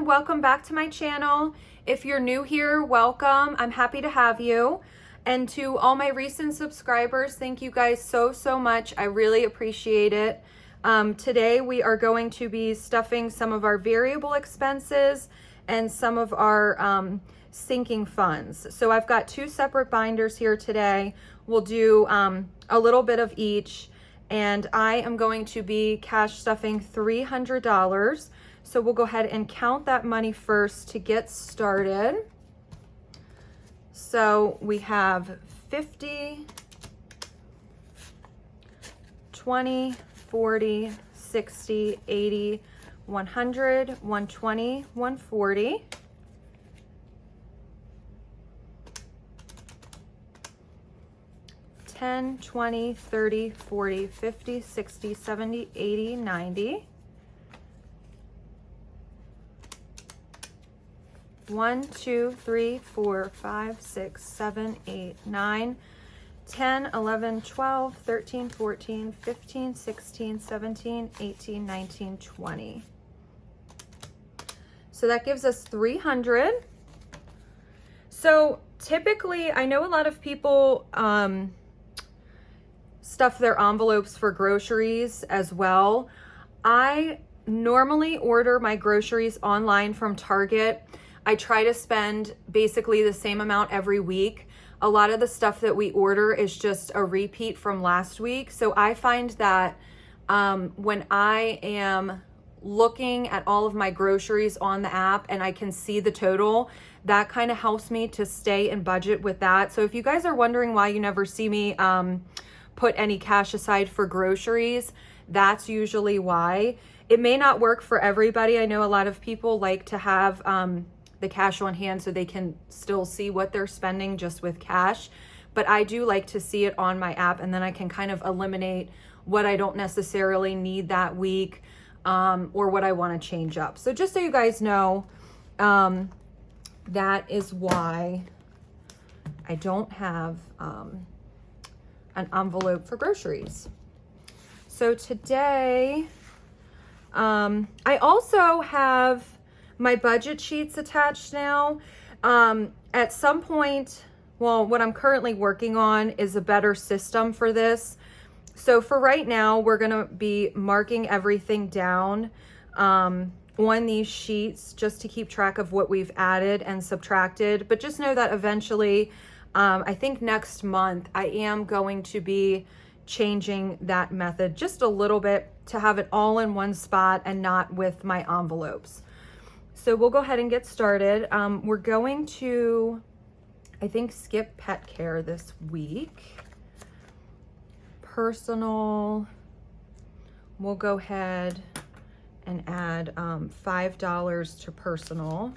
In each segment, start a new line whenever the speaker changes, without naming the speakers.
welcome back to my channel. If you're new here, welcome. I'm happy to have you. And to all my recent subscribers, thank you guys so much. I really appreciate it. Today we are going to be stuffing some of our variable expenses and some of our sinking funds. So I've got two separate binders here today. We'll do a little bit of each, and I am going to be cash stuffing $300. So we'll go ahead and count that money first to get started. So we have 50, 20, 40, 60, 80, 100, 120, 140. $10, $20, $30, $40, $50, $60, $70, $80, $90. 1, 2, 3, 4, 5, 6, 7, 8, 9, 10, 11, 12, 13, 14, 15, 16, 17, 18, 19, 20. So that gives us 300. So typically, I know a lot of people stuff their envelopes for groceries as well. I normally order my groceries online from Target. I try to spend basically the same amount every week. A lot of the stuff that we order is just a repeat from last week. So I find that when I am looking at all of my groceries on the app and I can see the total, that kind of helps me to stay in budget with that. So if you guys are wondering why you never see me put any cash aside for groceries, that's usually why. It may not work for everybody. I know a lot of people like to have the cash on hand so they can still see what they're spending just with cash. But I do like to see it on my app, and then I can kind of eliminate what I don't necessarily need that week or what I want to change up. So just so you guys know, that is why I don't have an envelope for groceries. So today, I also have my budget sheets attached now. At some point, well, what I'm currently working on is a better system for this. So for right now, we're gonna be marking everything down on these sheets just to keep track of what we've added and subtracted. But just know that eventually, I think next month, I am going to be changing that method just a little bit to have it all in one spot and not with my envelopes. So we'll go ahead and get started. We're going to, I think, skip pet care this week. Personal, we'll go ahead and add $5 to personal.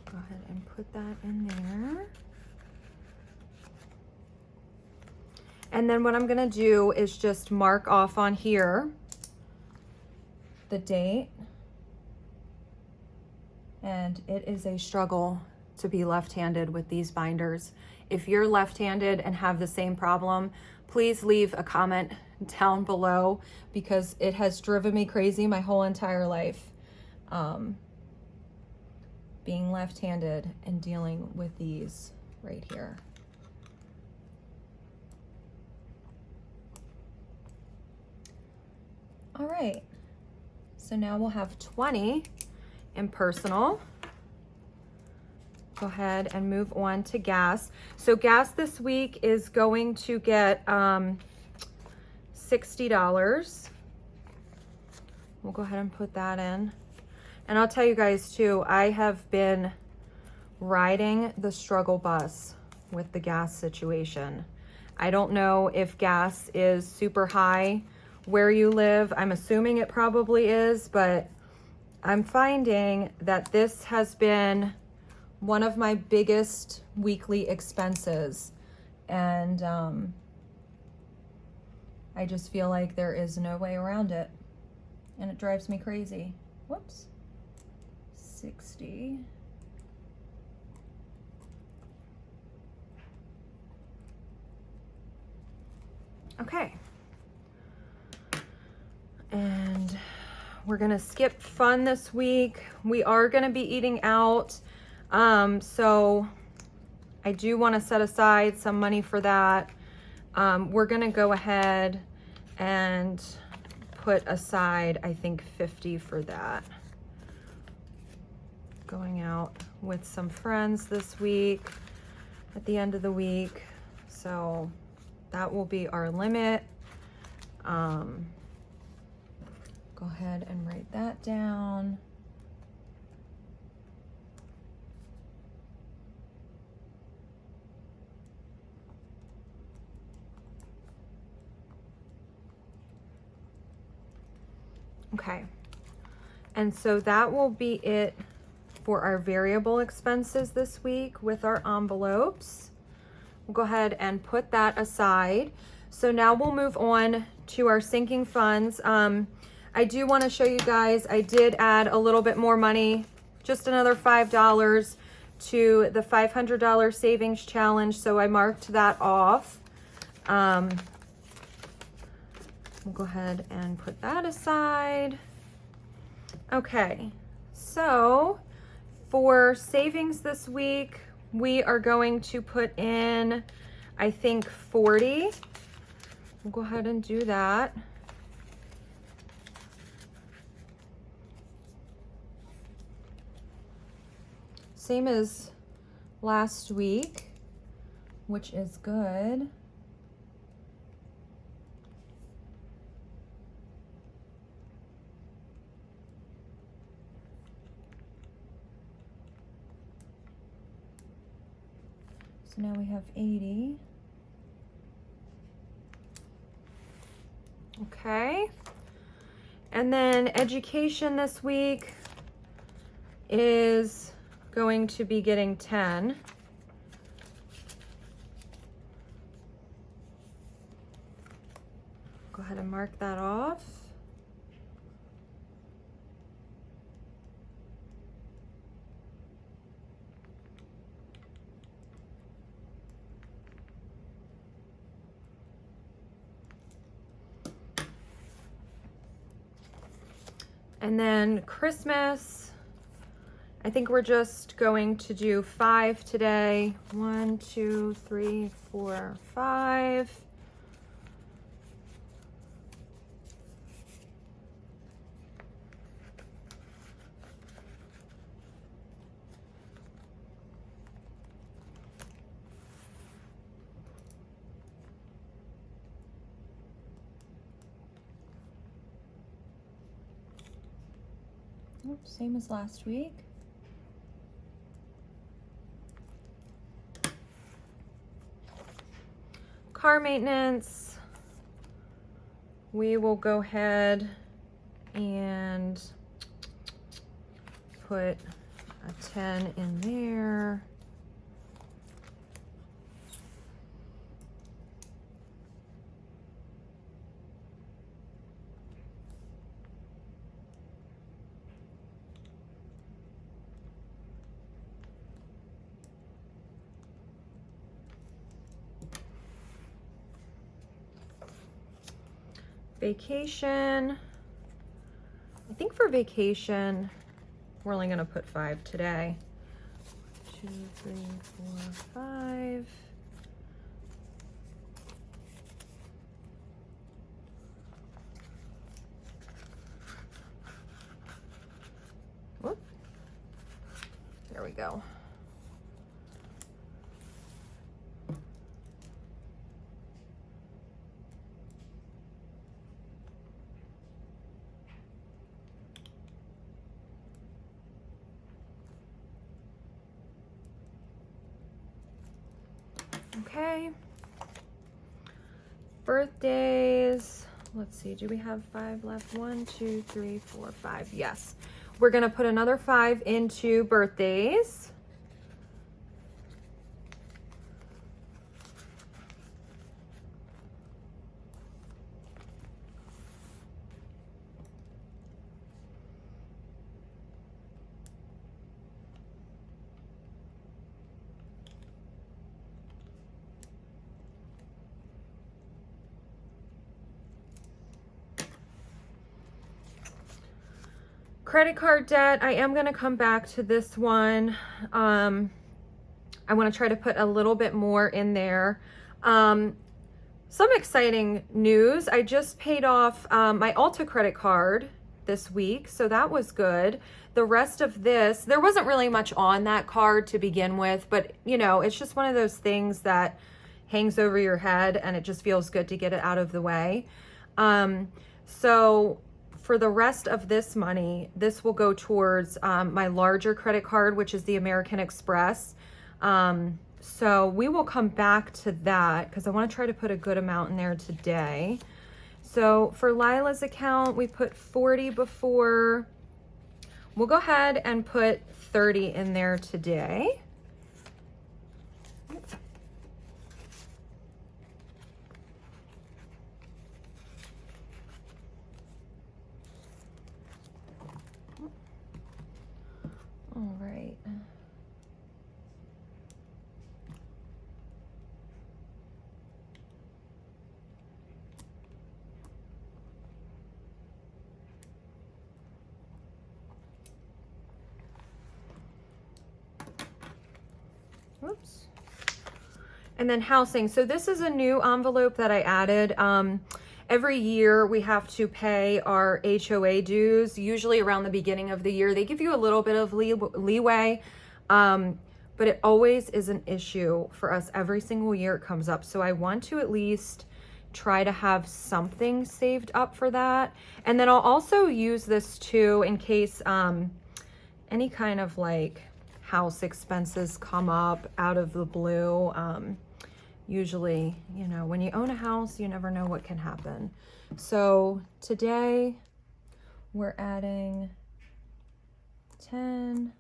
Go ahead and put that in there. And then what I'm gonna do is just mark off on here the date. And it is a struggle to be left-handed with these binders. If you're left-handed and have the same problem, please leave a comment down below, because it has driven me crazy my whole entire life. Being left-handed and dealing with these right here. All right, so now we'll have 20 in personal. Go ahead and move on to gas. So gas this week is going to get $60. We'll go ahead and put that in. And I'll tell you guys too, I have been riding the struggle bus with the gas situation. I don't know if gas is super high where you live. I'm assuming it probably is, but I'm finding that this has been one of my biggest weekly expenses. And I just feel like there is no way around it. And it drives me crazy. Whoops. 60. Okay. And we're gonna skip fun this week. We are gonna be eating out. So I do wanna set aside some money for that. We're gonna go ahead and put aside, I think, 50 for that. Going out with some friends this week at the end of the week. So that will be our limit. Go ahead and write that down. Okay, and so that will be it for our variable expenses this week with our envelopes. We'll go ahead and put that aside. So now we'll move on to our sinking funds. I do want to show you guys, I did add a little bit more money, just another $5 to the $500 savings challenge. So I marked that off. We'll go ahead and put that aside. Okay, so for savings this week, we are going to put in, I think, 40. We'll go ahead and do that. Same as last week, which is good. So now we have 80. Okay. And then education this week is going to be getting 10. Go ahead and mark that off. And then Christmas, I think we're just going to do 5 today. 1, 2, 3, 4, 5. Oops, same as last week. Car maintenance, we will go ahead and put a 10 in there. Vacation, I think for vacation, we're only gonna put 5 today. 2, 3, 4, 5. Whoop. There we go. Okay. Birthdays. Let's see, do we have 5 left? 1, 2, 3, 4, 5. Yes. We're gonna put another 5 into birthdays. Credit card debt, I am gonna come back to this one. I wanna try to put a little bit more in there. Some exciting news. I just paid off my Ulta credit card this week, so that was good. The rest of this, there wasn't really much on that card to begin with, but you know, it's just one of those things that hangs over your head and it just feels good to get it out of the way. So for the rest of this money, this will go towards my larger credit card, which is the American Express. So we will come back to that because I want to try to put a good amount in there today. So for Lila's account, we put 40 before. We'll go ahead and put 30 in there today. All right. Whoops. And then housing. So this is a new envelope that I added. Every year we have to pay our HOA dues, usually around the beginning of the year. They give you a little bit of leeway, but it always is an issue for us. Every single year it comes up. So I want to at least try to have something saved up for that. And then I'll also use this too in case any kind of like house expenses come up out of the blue. Usually, you know, when you own a house, you never know what can happen. So today we're adding 10.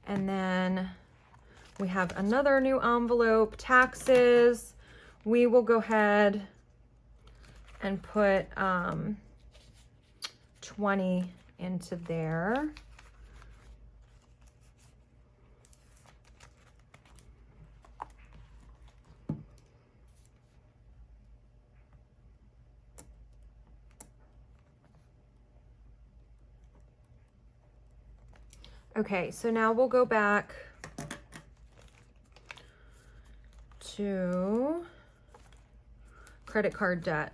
And then we have another new envelope, taxes. We will go ahead and put 20 into there. Okay, so now we'll go back to credit card debt.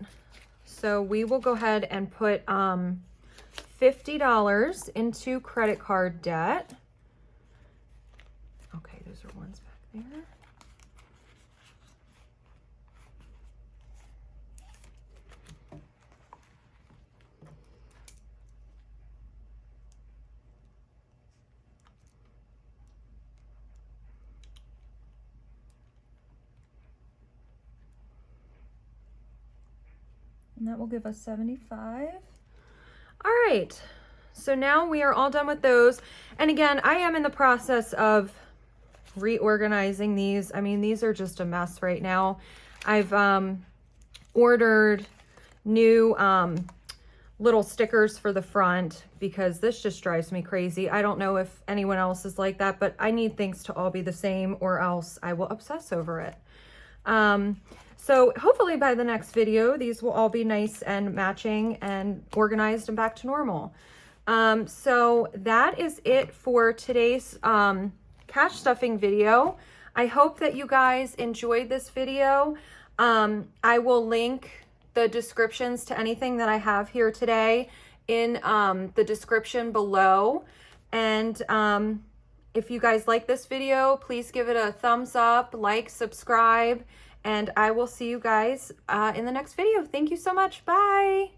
So we will go ahead and put $50 into credit card debt. Okay, those are ones back there. And that will give us 75. All right, so now we are all done with those. And again, I am in the process of reorganizing these. I mean, these are just a mess right now. I've ordered new little stickers for the front because this just drives me crazy. I don't know if anyone else is like that, but I need things to all be the same or else I will obsess over it. So hopefully by the next video, these will all be nice and matching and organized and back to normal. So that is it for today's cash stuffing video. I hope that you guys enjoyed this video. I will link the descriptions to anything that I have here today in the description below. And if you guys like this video, please give it a thumbs up, like, subscribe, and I will see you guys in the next video. Thank you so much. Bye.